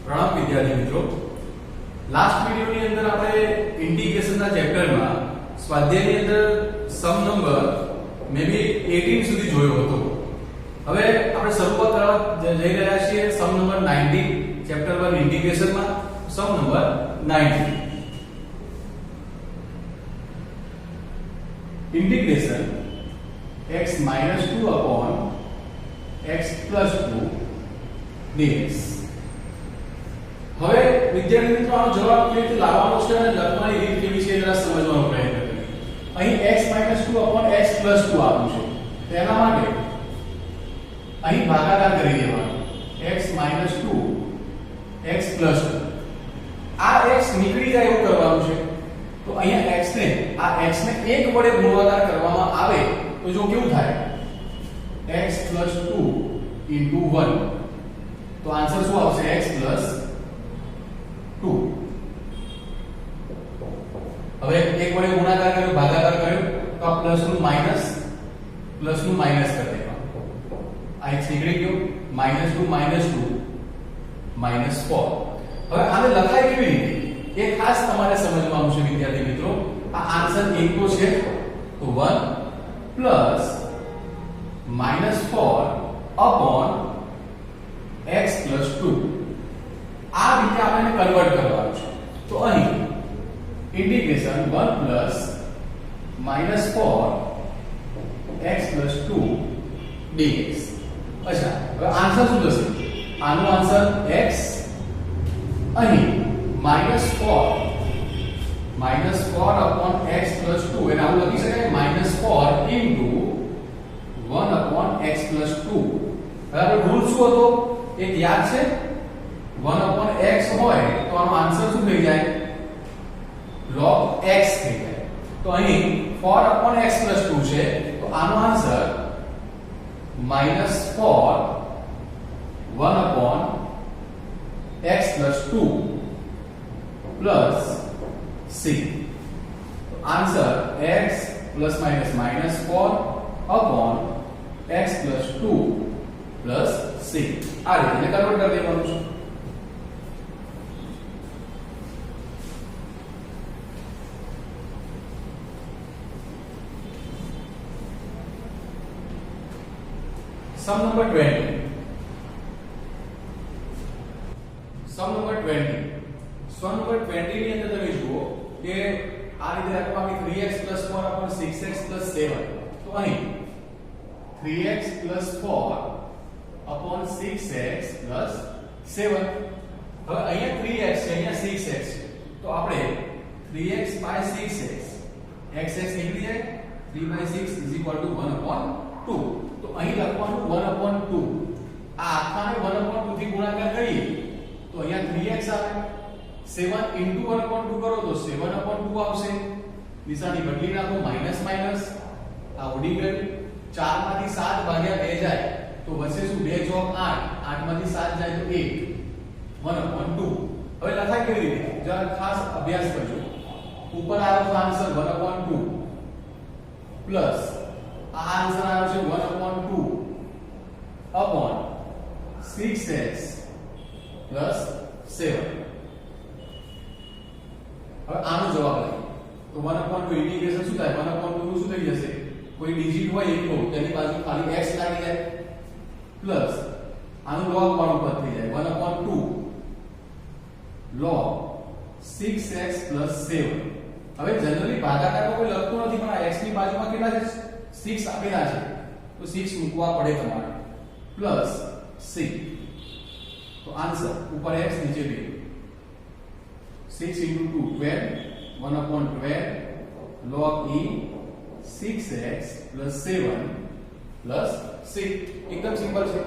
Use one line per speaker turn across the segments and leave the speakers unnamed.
પ્રણામ વિદ્યાર્થી મિત્રો, લાસ્ટ વિડિયોની અંદર આપણે ઇન્ટિગ્રેશનના ચેપ્ટરમાં સ્વાધ્યાયની અંદર સમ નંબર મે બી 18 સુધી જોયો હતો. હવે આપણે શરૂઆત કરવા જઈ રહ્યા છીએ સમ નંબર 19 ચેપ્ટર 1 ઇન્ટિગ્રેશનમાં. Sum number 19 integration x - 2 upon x + 2 dx. હવે વિદ્યાર્થી મિત્રો આનો જવાબ કેવી રીતે લાવવાનો છે અને લખવાની રીત કેવી છે જરા સમજવાનો પ્રયત્ન કરીએ. અહીં x - 2 upon x + 2 આપ્યું છે. તેના માટે અહીં ભાગાકાર કરી દેવાનો. x - 2 x + 2. આ x નીકળી જાય એવું કરવાનું છે. તો અહીંયા x ને આ x ને 1 વડે ગુણાકાર કરવામાં આવે તો જો કેવું થાય x + 2 * 1. તો આન્સર શું આવશે x + 2. હવે 1 વડે ગુણાકાર કર્યો ભાગાકાર કર્યો તો આ પ્લસ નું માઈનસ કરી દેવાનું. આ x નીકળી ગયો -2 - 2 -4. હવે આને લખાય કેવી રીતે એ ખાસ તમારે સમજવાનું છે વિદ્યાર્થી મિત્રો. આ આન્સર 1 તો છે તો 1 પ્લસ -4 upon x + 2. આ રીતે આપણે કન્વર્ટ કરવાનું છે. તો અહીં ઇન્ટિગ્રેશન 1 પ્લસ -4 x + 2 dx. અચ્છા, હવે આન્સર શું થશે? આનો આન્સર x અહીં -4 upon x + 2 એને આવું લખી શકાય -4 into 1 upon x + 2. હવે આપણો રૂલ શું હતો એ યાદ છે? 1 upon x હોય તો આનો આન્સર શું થઈ જાય? log x થઈ જાય. તો અહીં 4 upon x + 2 છે તો આનો answer -4 1 upon x + 2 plus c. तो answer x plus minus -4 upon x plus 2 plus c. आ રીતે કન્વર્ટ કરી દેવાનું છે. સમ નંબર 20. સમ નંબર 20. સમ નંબર 20 ની અંદર તમે જુઓ કે આ રીતે રાખવામાં આવી 3x + 4 upon 6x + 7. તો અહીં 3x + 4 upon 6x + 7. હવે અહીંયા 3x છે અહીંયા 6x છે. તો આપણે 3x / 6x x નીકળી જાય 3/6 = 1/2. તો અહીં લખવાનું 1/2. આ આખાને 1/2 થી ગુણાકાર કરીએ તો અહીંયા 3x આવે. 7 into 1/2 કરો તો 7/2 આવશે. નિશાની બદલી નાખો માઈનસ આ ઉડી ગયું. 4 માંથી 7 ભાગ્યા 2 જાય તો વચ્ચે શું 2 ચોક 8 8 માંથી 7 જાય તો 1 1/2. હવે લખાય કેવી રીતે જરા ખાસ અભ્યાસ કરજો. ઉપર આવ્યો તો આન્સર 1/2 પ્લસ આ આન્સર આવ્યો છે 1/2 upon 6x plus 7. હવે આનો જવાબ લઈએ તો 1/2 ઇન્ટિગ્રેશન શું થાય? 1/2 નું શું થઈ જશે? કોઈ ડિજિટ હોય એકલો તેની બાજુ ખાલી x લાગી જાય પ્લસ આનું log વાળું પદ થઈ જાય 1/2 log 6x plus 7. હવે જનરલી ભાગાકારમાં કોઈ લખતું નથી પણ આ x ની બાજુમાં કેટલા છે? 6 આપેલા છે તો 6 મૂકવા પડે તમારે પ્લસ c. તો આન્સર ઉપર x નીચે 2 6 into 2 12 1/12 log e 6x plus 7 plus 6. एकदम सिंपल છે.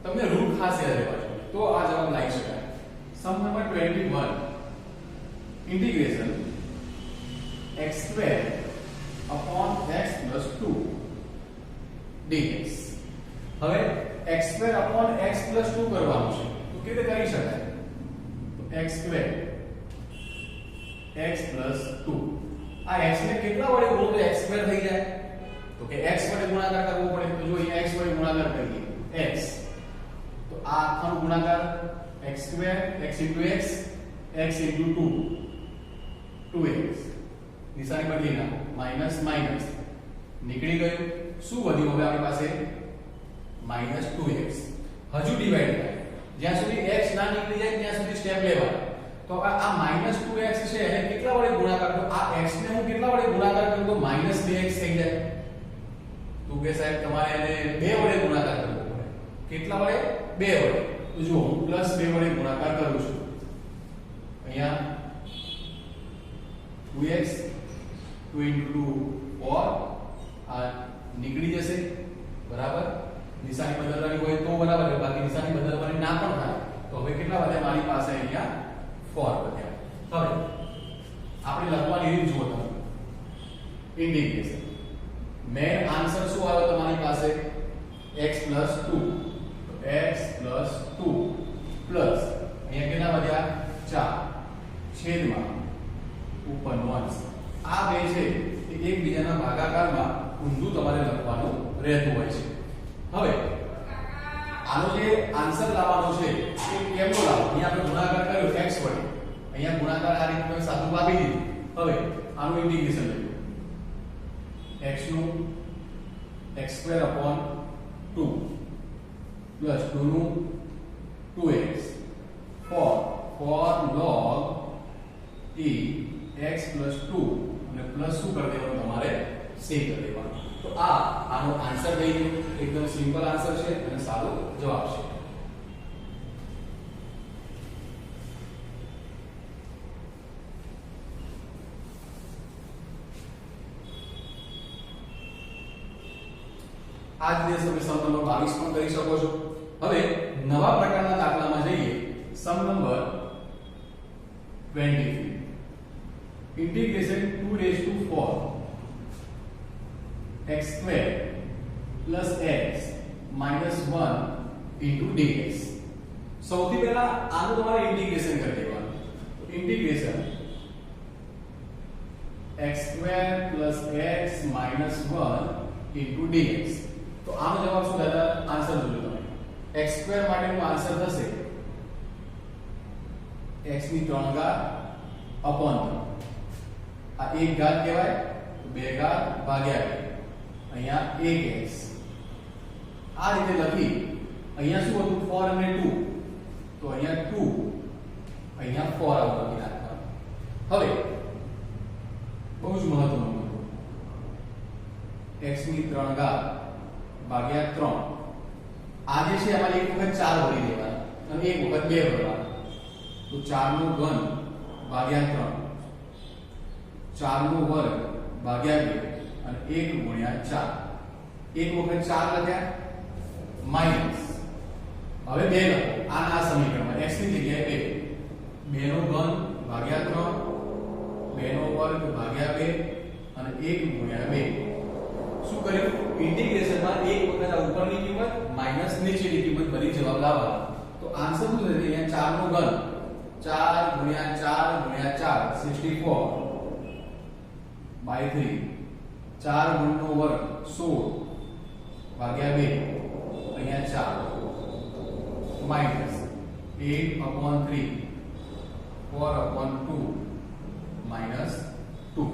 તમને રૂલ ખાસ યાદ રહેવા જોઈએ તો આ જવાબ લાવી શકાય. સમ number 21 integration x² upon x plus 2 dx. હવે x² upon x plus 2 કરવાનું છે તો કેવી રીતે કરી શકાય? તો x² x plus 2 આ x ને કેટલા વડે ગુણો તો x સ્ક્વેર થઈ જાય તો કે x વડે ગુણાકાર કરવો પડે તો જો અહીં x વડે ગુણાકાર કરીએ x તો આ આખાનો ગુણાકાર x square x into x x into 2 2x નિશાની બદલી નાખો માઈનસ માઈનસ નીકળી ગયું શું વધ્યું હવે આપણી પાસે -2x હજુ ડિવાઈડ થાય જ્યાં સુધી x ના નીકળી જાય ત્યાં સુધી સ્ટેપ લેવા તો આ -2x છે એને કેટલા વડે ગુણાકાર તો આ x ને હું કેટલા વડે ગુણાકાર કરું તો -2x થઈ જાય તો કે સાહેબ તમારે એને 2 વડે ગુણાકાર કરવો પડે કેટલા વડે 2 વડે તો જો હું +2 વડે ગુણાકાર કરું છું અહીંયા 2x 2 into 2 4 આ નીકળી જશે બરાબર નિશાની બદલવાની હોય તો બરાબર છે બાકી નિશાની બદલવાની ના પણ થાય તો હવે કેટલા વધ્યા મારી પાસે અહીંયા 4 વધ્યા હવે આપણે લખવાની રીત જુઓ તમે ઇન્ટિગ્રેશન મેન આન્સર શું આવ્યો તમારી પાસે x 2 તો x 2 પ્લસ અહીંયા કેટલા વધ્યા 4 છેદમાં ઉપરનો અંશ આ બે છે એ એકબીજાના ભાગાકારમાં ઊંધું તમારે લખવાનું રહેતું હોય છે હવે આનો જે આન્સર લાવવાનો છે એ કેમનો લાવો અહીંયા આપણે ગુણાકાર કર્યો x વડે અહીંયા ગુણાકાર આ રીતે સાદું આપી દીધું હવે આનું ઇન્ટિગ્રેશન લઈએ x નું x² upon 2 પ્લસ 2 નું 2x 4 log e x plus 2 અને પ્લસ શું કરી દેવાનું તમારે c કરી દેવાનું તો આનો આન્સર થઈ ગયો એકદમ સિમ્પલ આન્સર છે અને સારો જવાબ છે આજ દિવસ તમે સમ નંબર 22 પણ કરી શકો છો હવે નવા પ્રકારના દાખલામાં જઈએ સમ number 23 integration 2 raised to 4 x square plus x minus 1 into dx સૌથી પહેલા આનું તમારે ઇન્ટિગ્રેશન કરી દેવાનું તો integration x square plus x minus 1 into dx તો આનો જવાબ શું થાય આન્સર જોજો તમે x square માટેનું આન્સર થશે x ની 3 ઘાત upon 3 આ 1 ઘાત કહેવાય તો 2 ઘાત ભાગ્યા 2 અહીંયા 1x આ રીતે લખી અહીંયા શું હતું 4 અને 2 તો અહીંયા 2 અહીંયા 4 આવું લખી નાખવાનું હવે બહુ જ મહત્વનું x ની 3 ઘાત ભાગ્યા 3 આ જે છે આમાં એક વખત 4 ભરી દેવાના અને એક વખત 2 ભરવાના તો 4 નો ઘન ભાગ્યા 3 4 નો વર્ગ ભાગ્યા 2 અને 1 ગુણ્યા 4 એક વખત 4 લખ્યા માઈનસ હવે 2 લખો આના સમીકરણમાં x ની જગ્યાએ 2 નો ઘન ભાગ્યા 3 2 નો વર્ગ ભાગ્યા 2 અને 1 ગુણ્યા 2 શું કર્યું ઇન્ટિગ્રેશનમાં એક વખત આ ઉપરની કિંમત માઈનસ નીચેની કિંમત ભરી જવાબ લાવવાનો તો આન્સર શું થશે અહીંયા 4 નો ઘન 4 ગુણ્યા 4 ગુણ્યા 4 64 બાય 3 4 ગુણનો વર્ગ 16 ભાગ્યા 2 અહીંયા 4 માઈનસ 8 upon 3 4 upon 2 માઈનસ 2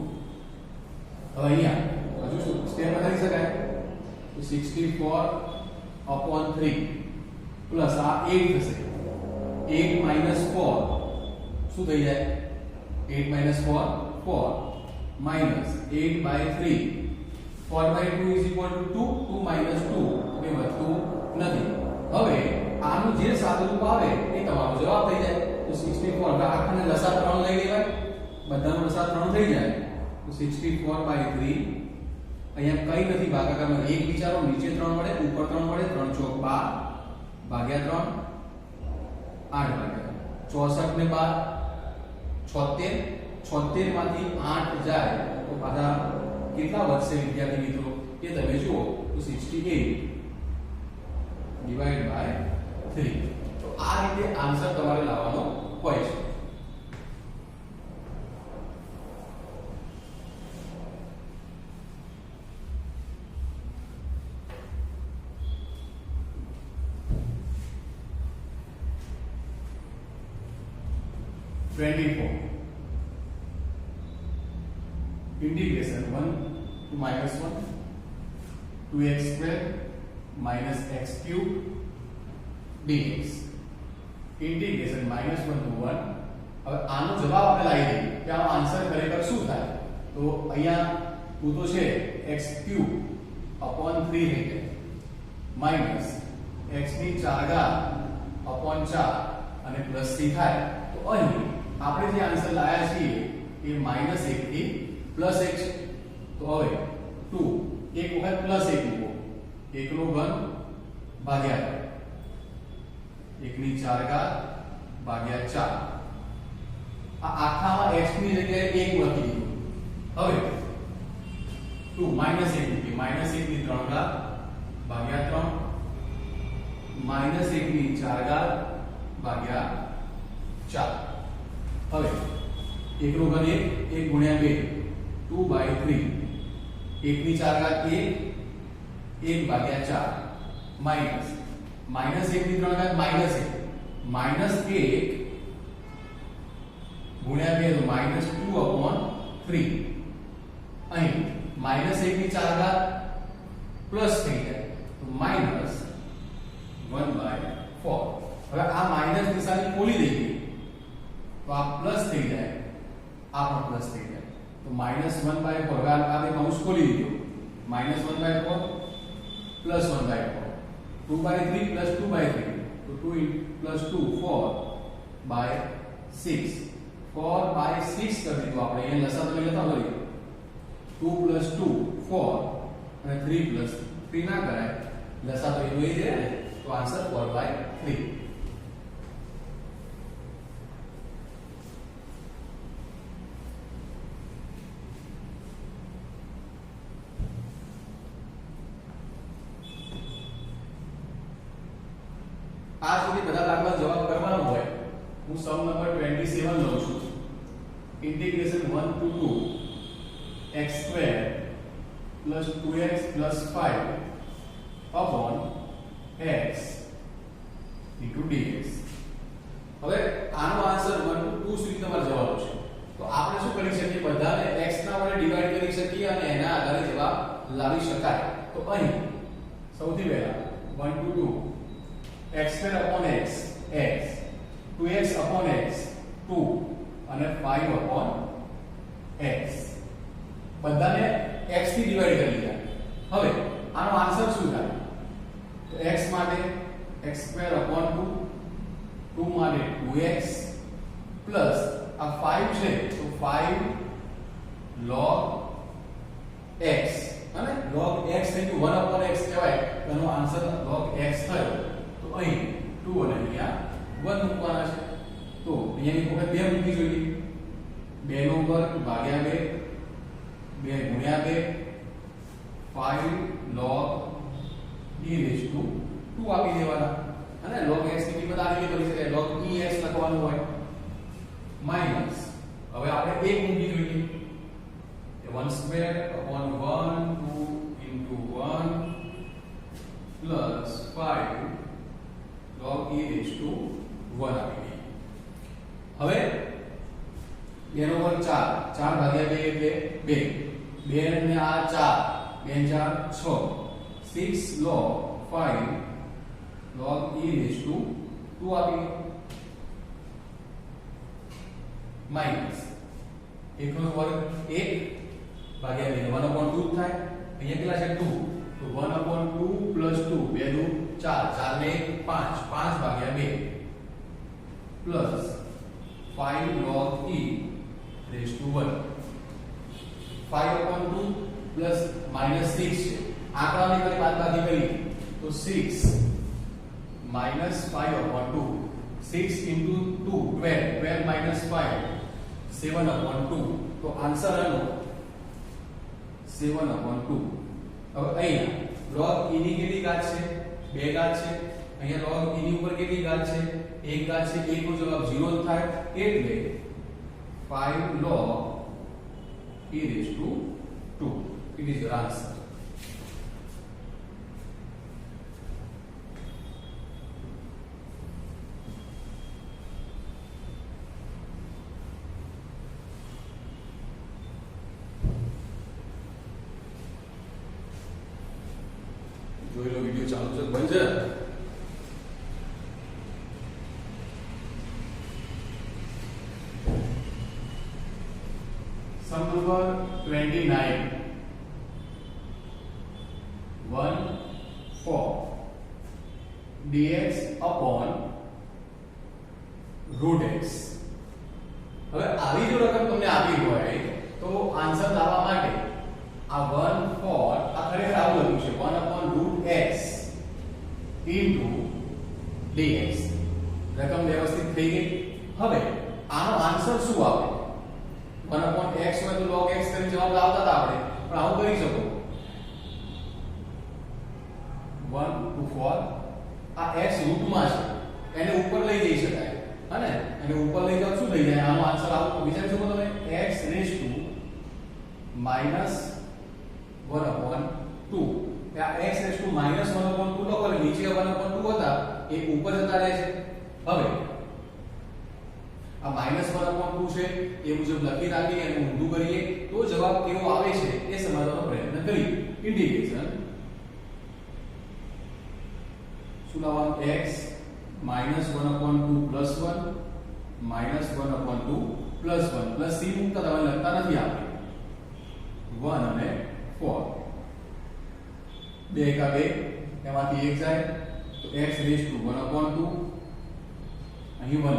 હવે અહીંયા હજુ શું સ્ટેપ કરી શકાય તો 64 upon 3 પ્લસ આ 8 થશે 8 minus 4 શું થઈ જાય 8 minus 4 4 minus 8 by 3 4 by 2 is equal to 2 2 minus 2 એ વધતું નથી હવે આનું જે સાદું રૂપ આવે એ તમારો જવાબ થઈ જાય તો 64 હવે આખાને લસા 3 લઈ લેવાય બધાનો લસા 3 થઈ જાય તો 64 by 3 અહીંયા કઈ નથી ભાગાકારમાં એક વિચારો નીચે 3 વડે ઉપર 3 વડે 3 ચોક 12 ભાગ્યા 3 8 ભાગ્યા 64 ને 12 76 માંથી 8 જાય તો પાછા કેટલા વધશે વિદ્યાર્થી મિત્રો એ તમે જુઓ તો 68 ડિવાઇડ બાય 3 તો આ રીતે આન્સર તમારે લાવવાનો હોય છે 24 integration 1 to -1 2x² - x³ dx integration -1 to 1 હવે આનો જવાબ આપણે લાવી દઈએ કે આનો આન્સર ખરેખર શું થાય તો અહીંયા તું તો છે x³ upon 3 થઈ જાય માઈનસ x ની 4 upon 4 અને પ્લસ થી થાય તો અહીં આપણે જે આન્સર લાયા છીએ એ -1 થી +1 છે તો હવે 2 એક વખત +1 મૂકો 1 નો ઘન ભાગ્યા 1 ની 4 ભાગ્યા 4 આ આખામાં x ની જગ્યાએ 1 મૂકી દીધું હવે 2 -1 મૂકી -1 ની 3 ભાગ્યા 3 -1 ની 4 ભાગ્યા 4 હવે 1 નો ઘન 1 ગુણ્યા 2 2/3 1 ની 4 1 1 ભાગ્યા 4 માઈનસ -1 ની 3 -1 ગુણ્યા 2 તો -2/3 અહીં -1 ની 4 પ્લસ થઈ જાય તો -1/4 હવે આ માઈનસ નિશાની ખોલી દઈએ તો આ પ્લસ થઈ જાય આ પણ પ્લસ થઈ જાય તો -1/4 હવે આપણે કૌંસ ખોલી દીધો -1/4 +1/4 2/3 + 2/3 તો 2 + 2 4/6 4/6 કરી દીધું આપણે અહીંયા લસા તમે લેતા હોય 2 + 2 4 અને 3 + 3 ના કરાય લસા તો એ જ છે તો આન્સર 4/3 આ સુધી બધા દાખલા જવાબ કરવાનો હોય હું સમ નંબર 27 લઉં છું integration 1 to 2 x² + 2x + 5 upon x into dx હવે આનો આન્સર 1 to 2 સુધી તમારો જવાબ છે તો આપણે શું કરી શકીએ બધાને x ના વડે ડિવાઈડ કરી શકીએ અને એના આધારે જવાબ લાવી શકાય તો અહીં સૌથી પહેલા 1 to 2 x² upon x x 2x upon x 2 અને 5 upon x બધાને x થી ડિવાઈડ કરી લીધા હવે આનો આન્સર શું થાય તો x માટે x² upon 2 2 માટે 2x પ્લસ આ 5 છે તો 5 log x અને log x into 1 upon x કહેવાય એનો આન્સર log x થયો તો અહીં 2 અને અહીંયા 1 મૂકવાના છે તો અહીંયાની વખત 2 મૂકી જોઈએ 2 નો વર્ગ ભાગ્યા 2 2 ગુણ્યા 2 5 log e raised to 2 આપી દેવાના અને log x ની કિંમત આ રીતે કરી શકાય log ex લખવાનું હોય માઈનસ હવે આપણે 1 મૂકી જોઈએ 1² upon 1 2 into 1 plus 5 log e raised to 1 આપી દઈએ હવે 2 નો વર્ગ 4 4 ભાગ્યા 2 એટલે 2 2 ને આ 4 2 4 6 6 log 5 log e raised to 2 આપી માઈનસ 1 નો વર્ગ 1 ભાગ્યા 2 1/2 થાય અહીંયા કેટલા છે 2 તો 1/2 plus 2 2 દુ 4 4 ને 5 5 ભાગ્યા 2 plus 5 log e raised to 1 5/2 plus -6 છે આંકડાની કરી બાદબાકી કરી તો 6 minus 5/2 6 into 2 12 12 minus 5 7/2 તો આન્સર આનો 7/2 હવે અહીંયા log e ની કેટલી ઘાત છે 2 ઘાત છે અહીંયા log e ની ઉપર કેટલી ઘાત છે 1 ઘાત છે 1 નો જવાબ 0 થાય એટલે 5 log e raised to 2 it is your answer. Video ચાલુ છે બંધ છે સમ number 29 1/4 dx upon root x. હવે આવી જો રકમ તમને આપી હોય તો આન્સર લાવવા માટે આ 1/4 આ ખરેખર આવું લખ્યું છે 1/√x into dx. રકમ વ્યવસ્થિત થઈ ગઈ. હવે આનો આન્સર શું આવે? 1/x હોય તો log x કરીને જવાબ લાવતા હતા આપણે, પણ આવું કરી શકો 1/4 આ x રૂટમાં છે એને ઉપર લઈ જઈ શકાય હને, અને ઉપર લઈ જાવ શું થઈ જાય? આનો આન્સર આવો વિચારી શકો તમે x રેઝ ટુ માઈનસ 1/2. આ x રેઝ ટુ માઈનસ 1/2 લખો એટલે નીચે 1/2 હતા એ ઉપર જતા રહે છે. હવે આ માઈનસ 1/2 છે એ મુજબ લખી રાખીએ અને ઊંધું કરીએ તો જવાબ કેવો આવે છે એ સમજવાનો પ્રયત્ન કરીએ. ઇન્ટિગ્રેશન શું લાવવાનું? x minus 1/2 plus 1 minus 1/2 plus 1 plus c મુકતા તમે લખતા નથી આપણે 1 અને 4 2 એકા 2 એમાંથી 1 જાય તો x raised to 1/2 અહીં 1/2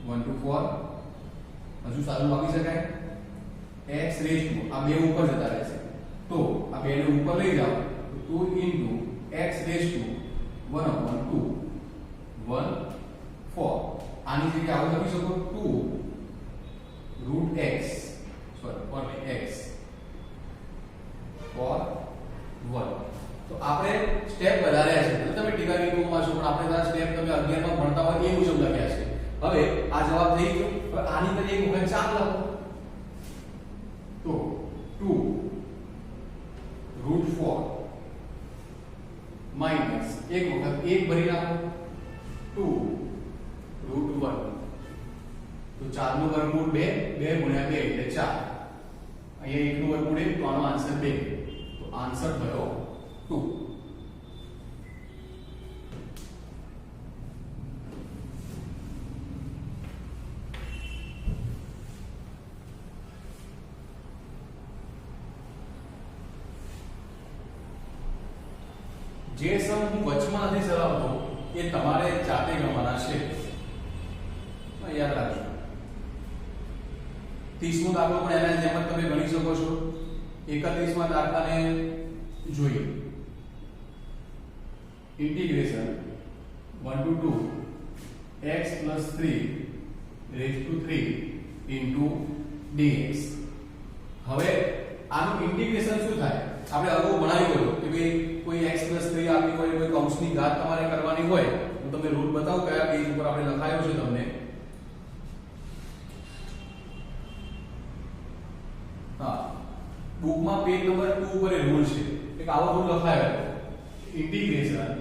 1 to 4 હજુ સારું લખી શકાય x raised to આ બે ઉપર જતા રહેશે તો આ બે ને ઉપર લઈ જાઓ તો 2 into x raised to 1/2 1 4 આની જગ્યાએ આવું લખી શકો 2√x sorry for x for 1. તો આપણે સ્ટેપ વધાર્યા છે એટલે તમે ટીકાની બુકમાં છો પણ આપણે આ સ્ટેપ તમે 11 માં ભણતા હોય એ મુજબ લખ્યા છે. હવે આ જવાબ થઈ ગયો. હવે આની પર એક વખત 4 લખો તો 2√4 માઈનસ એક વખત 1 ભરી નાખો 2√1 તો 4 નું વર્ગમૂળ 2 2 ગુણ્યા 2 એટલે 4 અહીંયા 1 નું વર્ગમૂળ 1 તો આનો આન્સર 2 તો આન્સર થયો 2. જે સમ હું વચમાં નથી ચલાવતો એ તમારે જાતે ગણવાના છે યાદ રાખજો. 30મો દાખલો પણ એના જેમ જ તમે ગણી શકો છો. 31મા દાખલાને જોઈએ. Integration 1 to 2 x plus 3 raised to 3 into dx. હવે આનું ઇન્ટિગ્રેશન શું થાય? આપણે અગાઉ ભણાવ્યું હતું કે ભાઈ કોઈ x 3 આપી હોય કોઈ કૌંસની ઘાત તમારે કરવાની હોય હું તમને રૂલ બતાવું કયા પેજ ઉપર આપણે લખાયો છે તમને. હા બુકમાં પેજ નંબર 2 પર એ રૂલ છે એક આવો રૂલ લખાયો ઇન્ટિગ્રેશન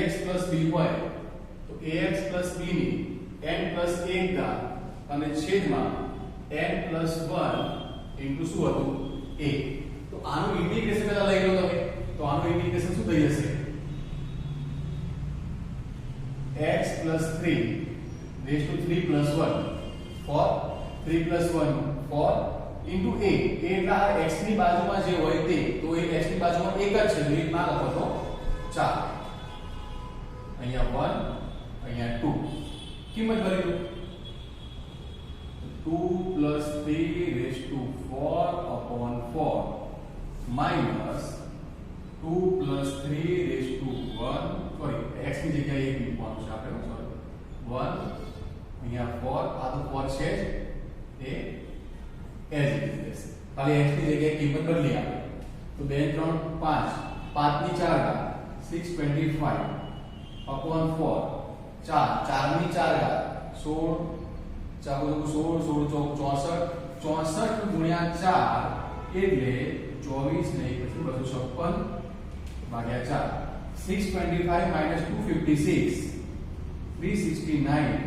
ax b હોય તો ax b ની n 1 ઘાત અને છેદમાં n 1 ઇન્ટુ શું હતું a. તો આનું ઇન્ટિગ્રેશન પહેલા લઈ લો તમે તો આનું ઇન્ટિગ્રેશન શું થઈ જશે? x 3 raised to 3 plus 1 for 3 plus 1 for into a એટલે આ x ની બાજુમાં જે હોય તે તો એ x ની બાજુમાં એક જ છે તો એક ના લખો તો 4 અહીંયા 1 અહીંયા 2 કિંમત ભરી દો 2 plus 3 raised to 4/4 minus 2 plus 3 raised to 1 sorry x ની જગ્યાએ 1 મૂકવાનું છે આપણે સોરી 1 અહીંયા 4 આ તો 4 છે એ એજ રીતે ખાલી x ની જગ્યાએ કિંમત બદલી આપણે તો 2 3 5 5 ની 4 ઘાત 625/4 4 ની 4 ઘાત 16 ચાલો 16 16 64 ગુણ્યા 4 એટલે 24 ને પછી 256 ભાગ્યા 4 625 minus 256 369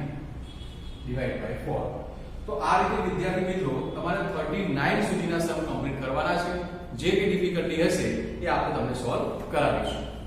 divided by 4. તો આ રીતે વિદ્યાર્થી મિત્રો તમારે 39 સુધીના સમ કમ્પ્લીટ કરવાના છે. જે કઈ ડિફિકલ્ટી હશે એ આપણે તમને સોલ્વ કરાવીશું.